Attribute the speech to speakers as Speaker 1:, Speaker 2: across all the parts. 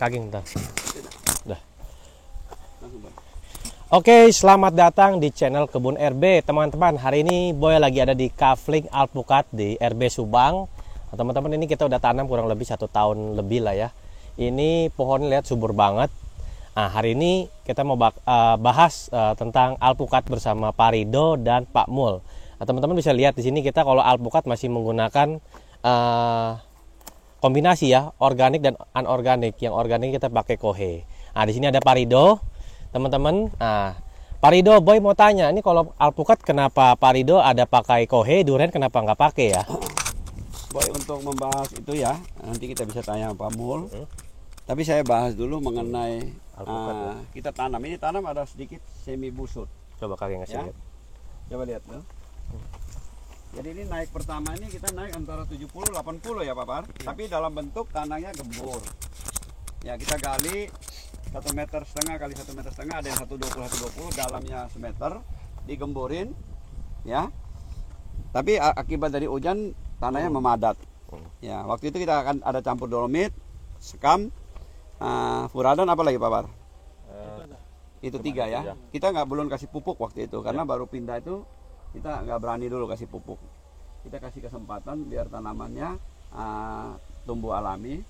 Speaker 1: Kaging dah. Dah. Oke, selamat datang di channel Kebun RB, teman-teman. Hari ini Boy lagi ada di Kavling Alpukat di RB Subang. Nah, teman-teman, ini kita udah tanam kurang lebih 1 tahun lebih lah ya. Ini pohonnya lihat subur banget. Nah, hari ini kita mau bahas tentang alpukat bersama Pak Rido dan Pak Mul. Nah, teman-teman bisa lihat di sini kita kalau alpukat masih menggunakan kombinasi ya, organik dan anorganik. Yang organik kita pakai kohe. Nah, di sini ada Pak Rido, teman-teman. Nah, Pak Rido, Boy mau tanya, ini kalau alpukat kenapa Pak Rido ada pakai kohe, durian kenapa nggak pakai ya?
Speaker 2: Boy, untuk membahas itu ya, nanti kita bisa tanya Pak Mul. Tapi saya bahas dulu mengenai alpukat ya. Kita tanam. Ini tanam ada sedikit semi busut.
Speaker 1: Coba kalian ngasih
Speaker 2: Ya.
Speaker 1: lihat.
Speaker 2: Coba lihat tuh. Jadi ini naik pertama ini kita naik antara 70-80 ya Pak Par. Tapi dalam bentuk tanahnya gembur. Ya, kita gali 1,5 meter kali 1,5 meter, ada yang 120 dalamnya semeter, digemburin ya. Tapi akibat dari hujan tanahnya memadat. Ya, waktu itu kita akan ada campur dolomit, sekam, furadan, apa lagi Pak Par? Itu 3 ya. Kita belum kasih pupuk waktu itu karena baru pindah itu. Kita nggak berani dulu kasih pupuk. Kita kasih kesempatan biar tanamannya tumbuh alami.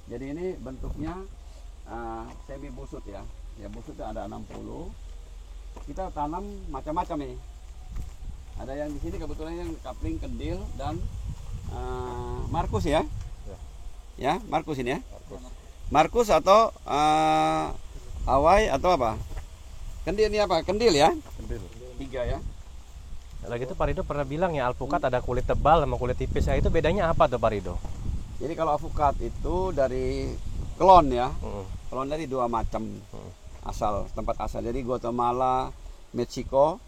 Speaker 2: Jadi ini bentuknya semi busut ya. Ya, busutnya ada 60. Kita tanam macam-macam nih. Ada yang di sini kebetulan yang kapling kendil dan Markus ya. Ya, Markus ini ya. Markus atau Hawaii atau apa? Kendil ini apa? Kendil ya? Kendil. 3 ya.
Speaker 1: Lagi itu Pak Rido pernah bilang ya, alpukat ada kulit tebal sama kulit tipis ya. Itu bedanya apa tuh Pak Rido?
Speaker 2: Jadi kalau alpukat itu dari klon ya. Klon dari 2 macam tempat asal. Jadi Guatemala, Meksiko,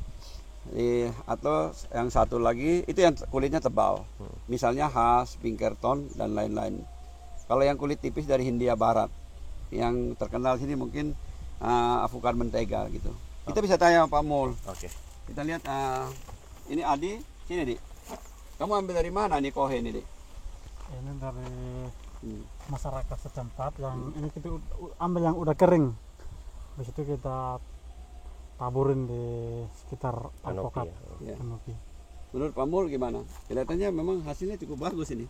Speaker 2: atau yang satu lagi itu yang kulitnya tebal. Misalnya khas, Pinkerton dan lain-lain. Kalau yang kulit tipis dari Hindia Barat. Yang terkenal sini mungkin alpukat mentega gitu. Kita bisa tanya Pak Mul.
Speaker 1: Oke.
Speaker 2: Kita lihat ini Adi, sini Dik. Kamu ambil dari mana nih kohe ini Dik?
Speaker 3: Ini dari masyarakat setempat yang ini kita ambil yang udah kering. Habis itu kita taburin di sekitar alpukat.
Speaker 2: Ya.
Speaker 3: Kanopi.
Speaker 2: Menurut Pak Mul gimana? Kelihatannya memang hasilnya cukup bagus ini.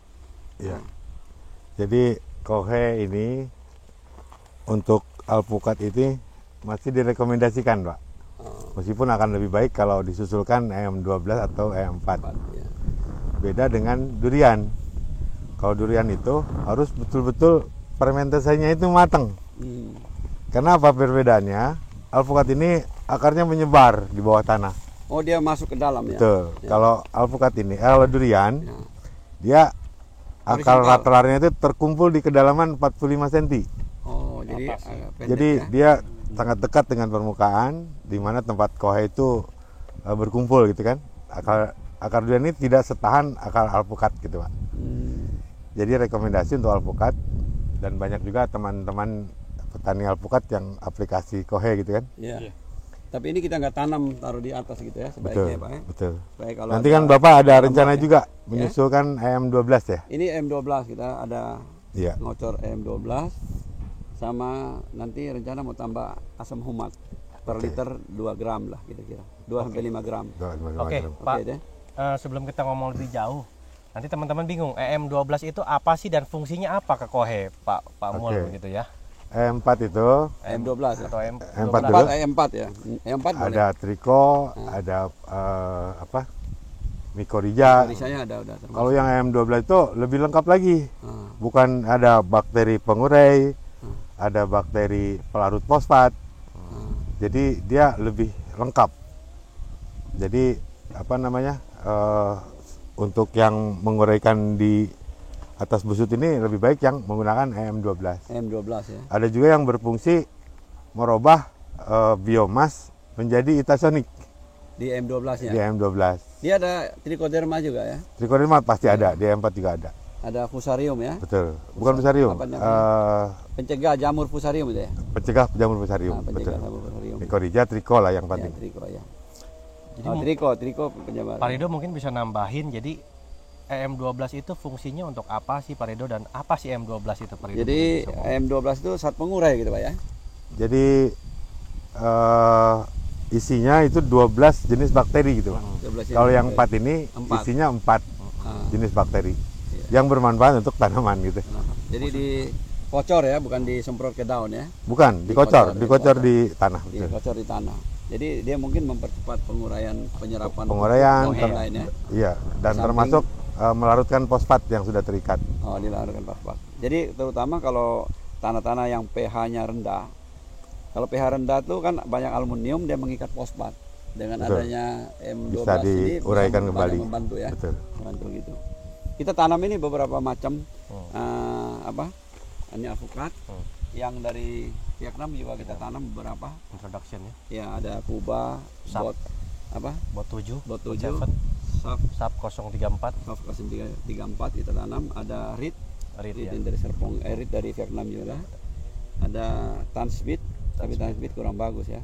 Speaker 4: Ya. Jadi kohe ini untuk alpukat ini masih direkomendasikan, Pak. Meskipun akan lebih baik kalau disusulkan EM12 atau EM4.
Speaker 2: Ya.
Speaker 4: Beda dengan durian. Kalau durian itu harus betul-betul fermentasinya itu matang. Karena apa perbedaannya? Alpukat ini akarnya menyebar di bawah tanah.
Speaker 2: Oh, dia masuk ke dalam ya?
Speaker 4: Betul.
Speaker 2: Ya.
Speaker 4: Kalau alpukat ini, kalau durian,
Speaker 2: Ya.
Speaker 4: dia akar ratelarnya itu terkumpul di kedalaman 45 cm.
Speaker 2: Oh, jadi agak pendek
Speaker 4: Jadi
Speaker 2: ya?
Speaker 4: dia sangat dekat dengan permukaan, di mana tempat kohe itu berkumpul gitu kan. Akar durian ini tidak setahan akar alpukat gitu Pak. Jadi rekomendasi untuk alpukat, dan banyak juga teman-teman petani alpukat yang aplikasi kohe gitu kan.
Speaker 2: Iya. Tapi ini kita nggak tanam, taruh di atas gitu ya sebaiknya Pak ya.
Speaker 4: Betul.
Speaker 2: Supaya kalau
Speaker 4: Nanti kan Bapak ada rencana
Speaker 2: ya.
Speaker 4: juga menyusulkan EM12 ya.
Speaker 2: Ini M12 kita ada
Speaker 4: Iya.
Speaker 2: ngocor M12 sama nanti rencana mau tambah asam humat per liter 2 gram lah kira-kira 2-5 gram.
Speaker 1: Oke, Pak.
Speaker 2: deh.
Speaker 1: Sebelum kita ngomong lebih jauh, nanti teman-teman bingung EM12 itu apa sih dan fungsinya apa ke kohe, Pak Mul gitu ya.
Speaker 4: EM4 itu
Speaker 2: M12 ya.
Speaker 1: Atau
Speaker 4: M4
Speaker 1: M12.
Speaker 4: dulu.
Speaker 2: M4 ya. M4 boleh.
Speaker 4: ada triko, ada mycorrhiza.
Speaker 2: Tulisannya ada udah termasuk.
Speaker 4: Kalau yang EM12 itu lebih lengkap lagi.
Speaker 2: Ah.
Speaker 4: Bukan ada bakteri pengurai, ada bakteri pelarut fosfat. Jadi dia lebih lengkap. Jadi untuk yang menguraikan di atas busut ini lebih baik yang menggunakan EM12.
Speaker 2: M12 ya.
Speaker 4: Ada juga yang berfungsi merubah biomas menjadi itasonik
Speaker 2: Di M12 ya.
Speaker 4: di EM12.
Speaker 2: Dia ada trichoderma juga ya.
Speaker 4: Trichoderma pasti ada, di EM4 juga ada.
Speaker 2: Ada fusarium ya.
Speaker 4: Betul. Bukan fusarium.
Speaker 2: Apa namanya? Pencegah jamur fusarium itu ya.
Speaker 4: Pencegah jamur fusarium.
Speaker 2: Pencegah
Speaker 4: Betul.
Speaker 2: jamur fusarium.
Speaker 4: Mycorrhiza, triko lah yang
Speaker 2: Ya,
Speaker 4: penting.
Speaker 2: triko ya.
Speaker 1: Jadi
Speaker 2: Triko penyebar.
Speaker 1: Pak Rido mungkin bisa nambahin, jadi EM12 itu fungsinya untuk apa sih Pak Rido, dan apa sih EM12 itu Pak Rido?
Speaker 2: Jadi EM12 itu zat pengurai gitu Pak ya.
Speaker 4: Jadi isinya itu 12 jenis bakteri gitu Pak.
Speaker 2: 12
Speaker 4: Kalau
Speaker 2: jenis
Speaker 4: yang
Speaker 2: bakteri.
Speaker 4: 4 ini
Speaker 2: Empat.
Speaker 4: isinya 4 jenis bakteri yang bermanfaat untuk tanaman gitu.
Speaker 2: Jadi dikocor ya, bukan disemprot ke daun ya.
Speaker 4: Bukan, dikocor di tanah. Betul.
Speaker 2: Dikocor di tanah. Jadi dia mungkin mempercepat penguraian penyerapan
Speaker 4: Penguraian,
Speaker 2: yang lainnya.
Speaker 4: Iya, dan
Speaker 2: Samping-
Speaker 4: termasuk melarutkan fosfat yang sudah terikat.
Speaker 2: Oh, dilarutkan fosfat. Jadi terutama kalau tanah-tanah yang pH-nya rendah. Kalau pH rendah tuh kan banyak aluminium, dia mengikat fosfat. Dengan
Speaker 4: Betul.
Speaker 2: adanya M12
Speaker 4: Bisa
Speaker 2: ini
Speaker 4: diuraikan
Speaker 2: bisa
Speaker 4: kembali.
Speaker 2: membantu ya.
Speaker 4: Betul.
Speaker 2: Membantu gitu. Kita tanam ini beberapa macam ini alpukat. Yang dari Vietnam juga kita tanam beberapa.
Speaker 1: Introduction ya.
Speaker 2: Ya, ada Kuba,
Speaker 1: Sap.
Speaker 2: bot
Speaker 1: 7,
Speaker 2: bot 7,
Speaker 1: Sap
Speaker 2: Sap
Speaker 1: 034,
Speaker 2: 034 kita tanam, ada Reed
Speaker 1: Reed ya.
Speaker 2: yang dari Serpong, Reed dari Vietnam juga. Ada Tansbit, tapi Tansbit kurang bagus ya.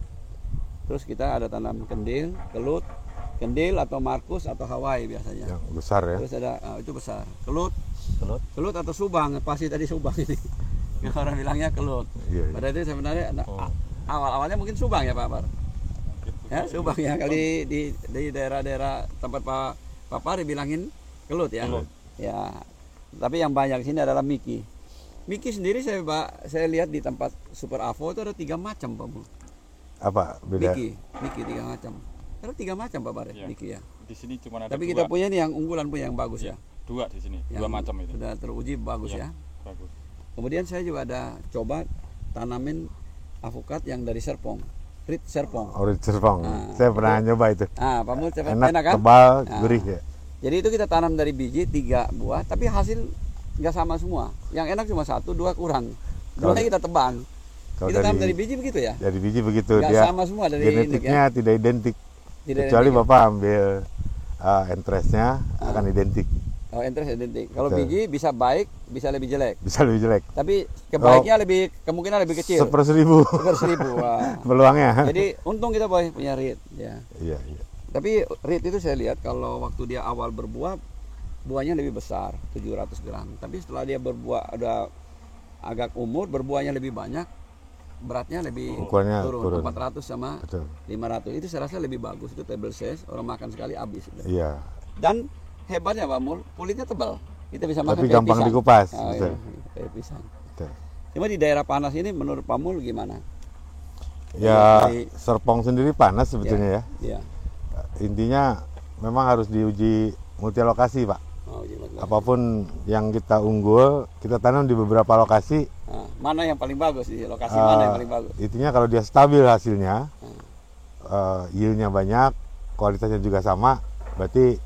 Speaker 2: Terus kita ada tanam kendil, kelut, kendil atau Markus atau Hawaii biasanya.
Speaker 4: Yang besar ya.
Speaker 2: Terus ada itu besar, kelut
Speaker 1: Kelut.
Speaker 2: atau subang, pasti tadi subang ini. Yang orang bilangnya kelut.
Speaker 4: Iya, iya.
Speaker 2: Padahal itu sebenarnya awal-awalnya mungkin subang ya Pak Par. Ya, subang ya, kali di daerah-daerah tempat Pak Par dibilangin kelut ya. Ya. Tapi yang banyak sini adalah Miki. Miki sendiri saya lihat di tempat Super Avo itu ada 3 macam Pak Mul.
Speaker 4: Apa beda?
Speaker 2: Miki 3 macam. Ada 3 macam Pak Par ya, Miki ya.
Speaker 5: Di sini cuma ada
Speaker 2: Tapi
Speaker 5: 2.
Speaker 2: kita punya ini yang unggulan punya yang bagus ya.
Speaker 5: 2 di sini,
Speaker 2: Yang
Speaker 5: 2 macam itu.
Speaker 2: Sudah teruji bagus
Speaker 5: Iya.
Speaker 2: ya.
Speaker 5: Bagus.
Speaker 2: Kemudian saya juga ada coba tanamin avukat yang dari Serpong, Reed Serpong.
Speaker 4: Orange Serpong.
Speaker 2: Nah,
Speaker 4: Saya pernah nyoba itu.
Speaker 2: Pak Mul
Speaker 4: Enak,
Speaker 2: enak kan?
Speaker 4: tebal,
Speaker 2: Nah.
Speaker 4: gurih ya.
Speaker 2: Jadi itu kita tanam dari biji 3 buah, tapi hasil nggak sama semua. Yang enak cuma 1, 2 kurang.
Speaker 4: Kalau-
Speaker 2: Duanya kita tebang.
Speaker 4: Kalau
Speaker 2: Kita tanam dari biji begitu ya?
Speaker 4: Dari biji begitu
Speaker 2: Nggak
Speaker 4: dia.
Speaker 2: sama semua dari induk
Speaker 4: Genetiknya tidak identik.
Speaker 2: Tidak
Speaker 4: Kecuali
Speaker 2: identik ya?
Speaker 4: Bapak ambil entresnya akan identik.
Speaker 2: Oh, interest identik. Kalau
Speaker 4: Betul.
Speaker 2: biji bisa baik, bisa lebih jelek.
Speaker 4: Bisa lebih jelek.
Speaker 2: Tapi kebaiknya kemungkinan lebih kecil.
Speaker 4: 1/1000
Speaker 2: 1/1000. Wah.
Speaker 4: peluangnya.
Speaker 2: Jadi untung kita punya Reed ya.
Speaker 4: Iya, iya.
Speaker 2: Tapi Reed itu saya lihat kalau waktu dia awal berbuah, buahnya lebih besar, 700 gram. Tapi setelah dia berbuah ada agak umur, berbuahnya lebih banyak, beratnya lebih
Speaker 4: Ukurannya turun.
Speaker 2: 400 sama
Speaker 4: Betul.
Speaker 2: 500. Itu saya rasa lebih bagus. Itu table size, orang makan sekali habis.
Speaker 4: Iya.
Speaker 2: Dan hebatnya Pak Mul, kulitnya tebal. Kita bisa makan
Speaker 4: Tapi
Speaker 2: kayak
Speaker 4: gampang
Speaker 2: pisang.
Speaker 4: dikupas.
Speaker 2: Oh,
Speaker 4: Betul.
Speaker 2: iya, kayak pisang.
Speaker 4: Betul.
Speaker 2: Cuma di daerah panas ini menurut Pak Mul gimana?
Speaker 4: Ya,
Speaker 2: Dari-
Speaker 4: Serpong sendiri panas sebetulnya ya.
Speaker 2: Iya.
Speaker 4: Intinya memang harus diuji multi lokasi, Pak.
Speaker 2: Oh, iya, betul.
Speaker 4: Apapun yang kita unggul, kita tanam di beberapa lokasi.
Speaker 2: Nah, mana yang paling bagus di lokasi mana yang paling bagus?
Speaker 4: Intinya kalau dia stabil hasilnya, yieldnya banyak, kualitasnya juga sama, berarti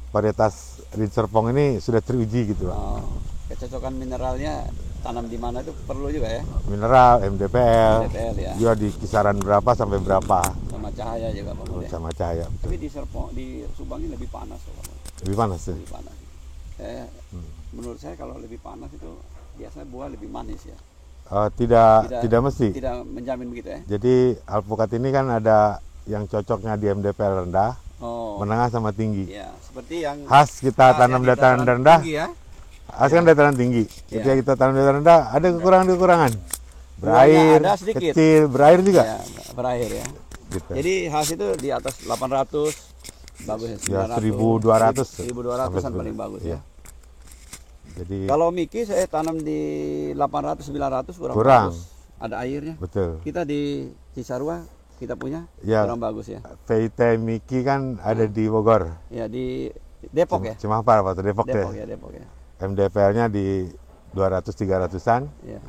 Speaker 4: varietas Reed Serpong ini sudah teruji gitu, Pak.
Speaker 2: Oh, kecocokan mineralnya tanam di mana itu perlu juga ya,
Speaker 4: Mineral, MDPL,
Speaker 2: DPL ya,
Speaker 4: juga di kisaran berapa sampai berapa
Speaker 2: sama cahaya juga Pak Mul ya.
Speaker 4: sama cahaya.
Speaker 2: Tapi di Subang ini lebih panas Pak Mul.
Speaker 4: Lebih panas ya.
Speaker 2: Lebih panas. Menurut saya kalau lebih panas itu biasanya buah lebih manis ya.
Speaker 4: Tidak mesti.
Speaker 2: Tidak menjamin begitu ya.
Speaker 4: Jadi alpukat ini kan ada yang cocoknya di MDPL rendah,
Speaker 2: Oh,
Speaker 4: menengah sama tinggi.
Speaker 2: ya seperti yang
Speaker 4: Khas kita tanam
Speaker 2: yang di
Speaker 4: dataran rendah,
Speaker 2: tinggi ya.
Speaker 4: khas kan dataran tinggi. Ketika
Speaker 2: Iya.
Speaker 4: kita tanam dataran rendah, ada kekurangan-kekurangan.
Speaker 2: Buahnya
Speaker 4: Berair,
Speaker 2: ada sedikit.
Speaker 4: kecil, berair juga.
Speaker 2: Ya, berakhir ya.
Speaker 4: Gitu.
Speaker 2: Jadi khas itu di atas 800, bagus
Speaker 4: Ya,
Speaker 2: 900,
Speaker 4: 1200.
Speaker 2: 1200-an
Speaker 4: Sampai
Speaker 2: paling bagus
Speaker 4: iya.
Speaker 2: ya.
Speaker 4: Jadi
Speaker 2: Kalau Miki saya tanam di 800 900 kurang
Speaker 4: Kurang.
Speaker 2: bagus. Ada airnya.
Speaker 4: betul.
Speaker 2: Kita di Cisarua kita punya
Speaker 4: Ya.
Speaker 2: kurang bagus ya.
Speaker 4: VIT Miki kan ada di Bogor.
Speaker 2: Ya di Depok ya.
Speaker 4: Cimahpar apa tuh Depok,
Speaker 2: Depok
Speaker 4: deh.
Speaker 2: ya, Depok ya.
Speaker 4: MDPL-nya di 200-300-an.
Speaker 2: Ya,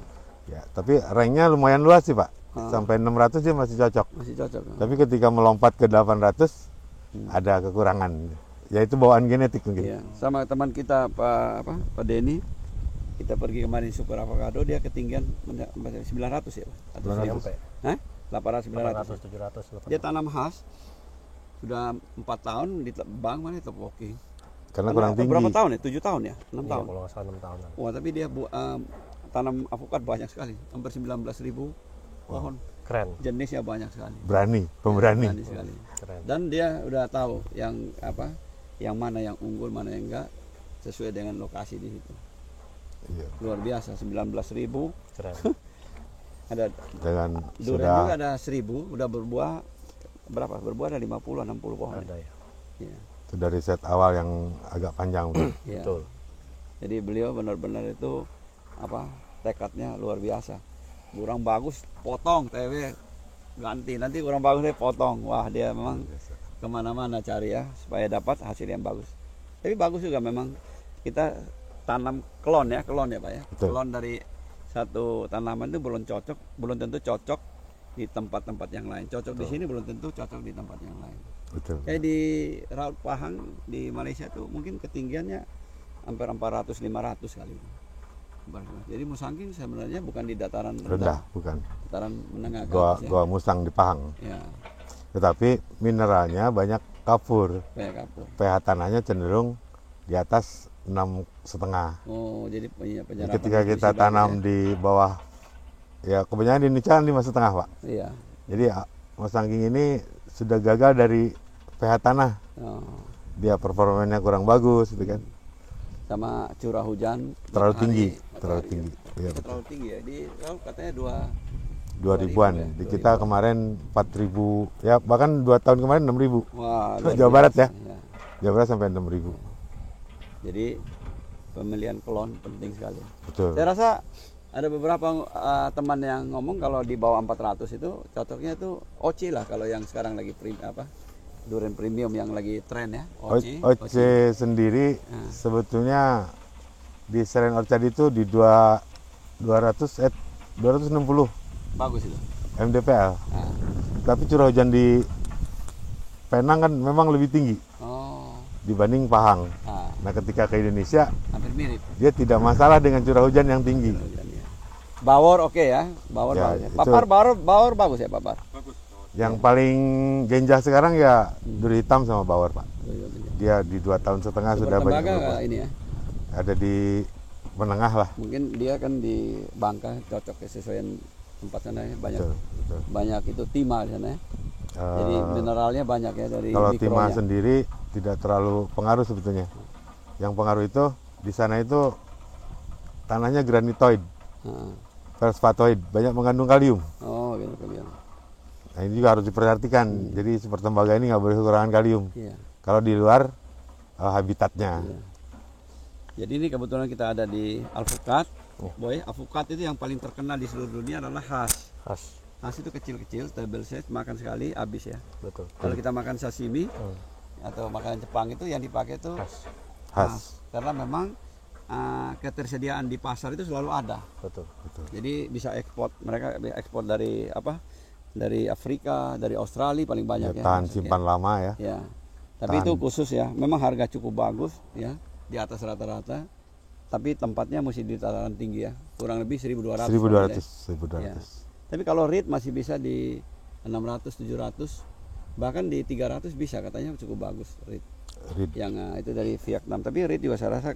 Speaker 4: Ya, tapi ranknya lumayan luas sih, Pak. Sampai 600 dia masih cocok.
Speaker 2: masih cocok.
Speaker 4: Tapi ketika melompat ke 800 ada kekurangan. Yaitu bawaan genetik mungkin.
Speaker 2: Iya, sama teman kita Pak Denny, kita pergi kemarin Super Avocado, dia ketinggian 900 ya, Pak? Atau
Speaker 1: 900.
Speaker 2: Hah? 800 900.
Speaker 1: 800, 700, 800.
Speaker 2: Dia tanam khas sudah 4 tahun di bank mana itu walking.
Speaker 4: Karena kurang tinggi.
Speaker 2: Berapa tahun ya? 7 tahun ya? 6
Speaker 1: Iya,
Speaker 2: tahun.
Speaker 1: kalau nggak salah 6 tahunan.
Speaker 2: Wah, tapi dia tanam avokat banyak sekali, hampir 19.000 pohon.
Speaker 1: Keren,
Speaker 2: Jenisnya banyak sekali.
Speaker 4: Berani, pemberani.
Speaker 2: Berani sekali.
Speaker 1: keren.
Speaker 2: Dan dia udah tahu yang mana yang unggul, mana yang enggak. sesuai dengan lokasi di situ.
Speaker 4: Iya.
Speaker 2: Luar biasa, 19.000.
Speaker 1: Keren.
Speaker 2: Ada
Speaker 4: Dengan
Speaker 2: durian
Speaker 4: sudah
Speaker 2: juga ada 1.000, udah berbuah berapa? Berbuah ada 50, 60 pohon.
Speaker 1: Ada ya.
Speaker 2: Iya.
Speaker 4: sudah riset awal yang agak panjang.
Speaker 2: Iya.
Speaker 1: Betul.
Speaker 2: Jadi beliau benar-benar itu apa? Tekadnya luar biasa. Kurang bagus potong TW ganti, nanti kurang bagus dia potong. Wah, dia memang kemana-mana cari ya supaya dapat hasil yang bagus. Tapi bagus juga memang kita tanam klon ya Pak ya.
Speaker 4: Betul.
Speaker 2: Klon dari satu tanaman itu belum tentu cocok di tempat-tempat yang lain. Cocok di sini belum tentu cocok di tempat yang lain.
Speaker 4: Betul.
Speaker 2: Kayak di Raut Pahang di Malaysia tuh mungkin ketinggiannya hampir 400-500 kali. Jadi Musangking sebenarnya bukan di dataran
Speaker 4: Rendah, bukan.
Speaker 2: dataran menengah ke
Speaker 4: Goa,
Speaker 2: atas ya.
Speaker 4: Goa Musang di Pahang.
Speaker 2: Ya,
Speaker 4: Tetapi mineralnya banyak kapur.
Speaker 2: kayak kapur.
Speaker 4: pH tanahnya cenderung di atas 6,5.
Speaker 2: Oh, jadi punya
Speaker 4: Jadi
Speaker 2: penyerapan
Speaker 4: ketika
Speaker 2: nutrisi
Speaker 4: kita
Speaker 2: bagus
Speaker 4: tanam
Speaker 2: ya.
Speaker 4: di bawah, ya kebanyakan di Indonesia 5,5 Pak.
Speaker 2: Iya.
Speaker 4: Jadi Musangking ini sudah gagal dari pH tanah.
Speaker 2: Oh.
Speaker 4: Dia performanya kurang bagus gitu kan.
Speaker 2: Sama curah hujan
Speaker 4: Terlalu
Speaker 2: matahari,
Speaker 4: tinggi,
Speaker 2: matahari
Speaker 4: terlalu
Speaker 2: ya.
Speaker 4: tinggi. Iya,
Speaker 2: Itu terlalu tinggi ya. Di Raut katanya
Speaker 4: 2000-an.
Speaker 2: ya,
Speaker 4: Di
Speaker 2: 2000.
Speaker 4: kita kemarin 4.000, ya bahkan 2 tahun kemarin 6.000.
Speaker 2: Wah, luar
Speaker 4: Jawa Barat
Speaker 2: biasa.
Speaker 4: ya. Jawa Barat sampai 6.000.
Speaker 2: Jadi pemilihan klon penting sekali.
Speaker 4: Betul.
Speaker 2: Saya rasa ada beberapa teman yang ngomong kalau di bawah 400 itu cocoknya itu Oci lah kalau yang sekarang lagi durian premium yang lagi tren ya.
Speaker 4: OC sendiri sebetulnya di Seren Orchard itu di 260
Speaker 2: Bagus itu.
Speaker 4: mdpl.
Speaker 2: Nah.
Speaker 4: Tapi curah hujan di Penang kan memang lebih tinggi
Speaker 2: Oh,
Speaker 4: dibanding Pahang.
Speaker 2: nah,
Speaker 4: Nah ketika ke Indonesia
Speaker 2: hampir mirip.
Speaker 4: dia tidak masalah dengan curah hujan yang tinggi.
Speaker 2: Hujannya. Bawor oke ya, bawor
Speaker 4: Ya,
Speaker 2: bagus. Ya.
Speaker 4: itu-
Speaker 2: Bawor bagus ya Papar.
Speaker 4: Yang paling genjah sekarang ya duri hitam sama bawor Pak.
Speaker 2: Itu
Speaker 4: Dia di 2,5 tahun sudah banyak
Speaker 2: bertembaga
Speaker 4: berubah.
Speaker 2: ini ya.
Speaker 4: Ada di menengah lah.
Speaker 2: Mungkin dia kan di Bangka cocok kesesuaian tempat sana ya. Banyak
Speaker 4: Betul, betul.
Speaker 2: banyak itu timah di sana ya. Jadi mineralnya banyak ya dari
Speaker 4: Kalau timah
Speaker 2: mikronya.
Speaker 4: sendiri tidak terlalu pengaruh sebetulnya. Yang pengaruh itu di sana itu tanahnya granitoid,
Speaker 2: Nah.
Speaker 4: felspatoid, banyak mengandung kalium.
Speaker 2: Oh, gitu kalian.
Speaker 4: Nah ini juga harus diperhatikan. Jadi seperti tembaga ini nggak boleh kekurangan kalium.
Speaker 2: Iya.
Speaker 4: Kalau di luar habitatnya.
Speaker 2: Iya. Jadi ini kebetulan kita ada di alpukat. Boy, alpukat itu yang paling terkenal di seluruh dunia adalah khas.
Speaker 1: Khas.
Speaker 2: Khas itu kecil-kecil, table size, makan sekali habis ya.
Speaker 1: Betul.
Speaker 2: Kalau kita makan sashimi atau makanan Jepang itu yang dipakai itu
Speaker 1: Khas.
Speaker 4: Khas.
Speaker 2: karena memang ketersediaan di pasar itu selalu ada.
Speaker 1: Betul.
Speaker 2: Jadi bisa ekspor, mereka ekspor dari apa? Dari Afrika, dari Australia paling banyak
Speaker 4: Ya,
Speaker 2: ya.
Speaker 4: tahan
Speaker 2: maksudnya.
Speaker 4: simpan lama ya.
Speaker 2: Ya. Tapi
Speaker 4: Tahan.
Speaker 2: itu khusus ya. Memang harga cukup bagus ya, di atas rata-rata. Tapi tempatnya mesti di dataran tinggi ya. Kurang lebih 1.200.
Speaker 4: 1.200,
Speaker 2: Ya.
Speaker 4: 1.200.
Speaker 2: Tapi kalau reed masih bisa di 600, 700, bahkan di 300 bisa katanya cukup bagus reed.
Speaker 4: Reed.
Speaker 2: Yang itu dari Vietnam. Tapi reed juga saya rasa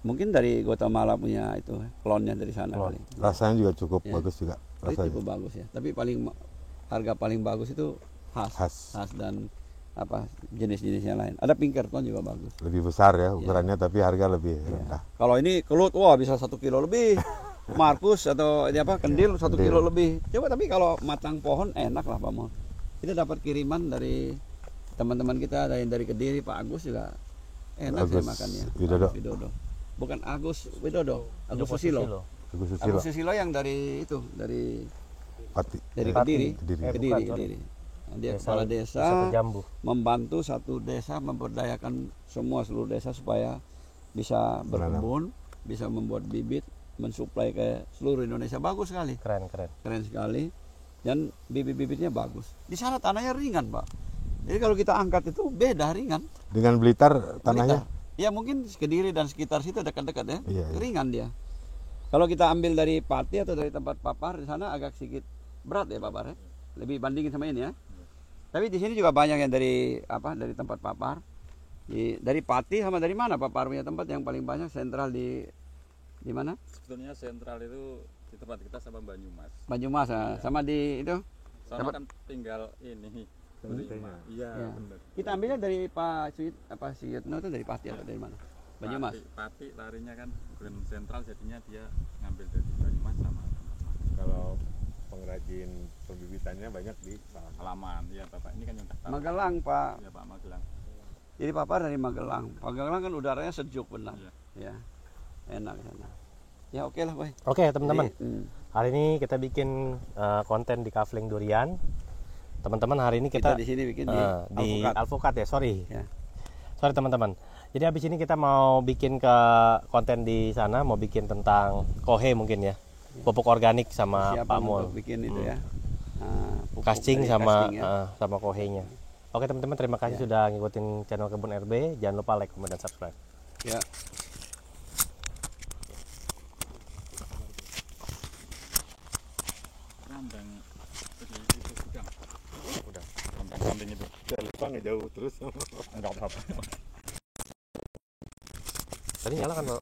Speaker 2: mungkin dari Guatemala punya itu klonnya dari sana
Speaker 1: Klon.
Speaker 2: kali.
Speaker 4: Rasanya juga cukup
Speaker 2: Ya.
Speaker 4: bagus juga.
Speaker 2: Reed
Speaker 4: Rasanya.
Speaker 2: cukup bagus ya. Tapi harga paling bagus itu khas
Speaker 4: Khas.
Speaker 2: dan apa jenis-jenisnya lain. Ada Pinkerton juga bagus.
Speaker 4: Lebih besar ya ukurannya, tapi harga lebih rendah.
Speaker 2: Kalau ini kelut, wah bisa 1 kilo lebih. Markus atau ini apa kendil 1
Speaker 4: kendil.
Speaker 2: kilo lebih. Coba tapi kalau matang pohon enak lah Pak Mon. Kita dapat kiriman dari teman-teman kita, ada yang dari Kediri, Pak Agus juga enak saya
Speaker 4: Agus
Speaker 2: makannya.
Speaker 4: Widodo.
Speaker 2: Agus Widodo. Bukan Agus Widodo, Agus
Speaker 1: Joko
Speaker 2: Susilo.
Speaker 4: Agus Susilo.
Speaker 2: Agus Susilo yang dari itu, dari
Speaker 4: Pati.
Speaker 2: Kediri.
Speaker 4: Kediri.
Speaker 2: Kediri,
Speaker 1: bukan,
Speaker 2: Kediri. Nah, dia
Speaker 1: Desa-
Speaker 2: kepala
Speaker 1: Desa
Speaker 2: desa
Speaker 1: Pejambu.
Speaker 2: membantu satu desa memberdayakan seluruh desa supaya bisa berkebun, bisa membuat bibit, mensuplai ke seluruh Indonesia. Bagus sekali,
Speaker 1: Keren.
Speaker 2: keren sekali. Dan bibit-bibitnya bagus. Di sana tanahnya ringan, Pak. Jadi kalau kita angkat itu beda ringan.
Speaker 4: Dengan Blitar tanahnya
Speaker 2: Ya mungkin Kediri dan sekitar situ dekat-dekat ya.
Speaker 4: Iya, iya.
Speaker 2: Ringan dia. Kalau kita ambil dari Pati atau dari tempat Papar di sana agak sedikit berat ya Papar ya. Lebih bandingin sama ini ya. Tapi di sini juga banyak yang dari dari tempat Papar. Dari Pati sama dari mana Papar punya tempat yang paling banyak sentral di mana?
Speaker 5: Sebetulnya sentral itu di tempat kita sama Banyumas.
Speaker 2: Banyumas ya. Sama di itu
Speaker 5: Sama kan tinggal ini
Speaker 4: Penelitiannya.
Speaker 5: Iya,
Speaker 2: Ya.
Speaker 5: benar.
Speaker 2: Kita ambilnya dari Pak Suyitno itu dari Pati atau dari mana? Banyumas.
Speaker 5: Pati larinya kan bukan sentral, jadinya dia ngambil dari Banyumas sama
Speaker 4: Kalau pengrajin pembibitannya banyak di Salaman.
Speaker 5: halaman. Iya Bapak, ini kan yang daftar.
Speaker 2: Magelang, Pak.
Speaker 5: Iya Pak, Magelang.
Speaker 2: Jadi Papa dari Magelang. Magelang kan udaranya sejuk benar.
Speaker 5: Iya.
Speaker 2: Ya. Enak sana. Ya oke lah, Boy.
Speaker 1: Oke teman-teman,
Speaker 2: Jadi,
Speaker 1: hari ini kita bikin konten di Kafling Durian. Teman-teman, hari ini
Speaker 2: kita
Speaker 1: kita
Speaker 2: di sini bikin
Speaker 1: di Alpukat ya, sorry.
Speaker 2: Ya.
Speaker 1: Sorry teman-teman. Jadi habis ini kita mau bikin ke konten di sana, mau bikin tentang kohe mungkin ya. Pupuk organik sama
Speaker 2: Siapa
Speaker 1: Pak Mul.
Speaker 2: untuk bikin itu ya? Pupuk
Speaker 1: Casting
Speaker 2: dari
Speaker 1: sama
Speaker 2: casting ya.
Speaker 1: sama kohenya. Oke teman-teman, terima kasih sudah ngikutin channel Kebun RB. Jangan lupa like, comment, dan subscribe.
Speaker 2: Ya.
Speaker 5: Randang itu gudang. Udah. Randang itu.
Speaker 4: Lupa nggak jauh terus.
Speaker 5: Enggak apa-apa.
Speaker 1: Tadi nyala kan, Pak?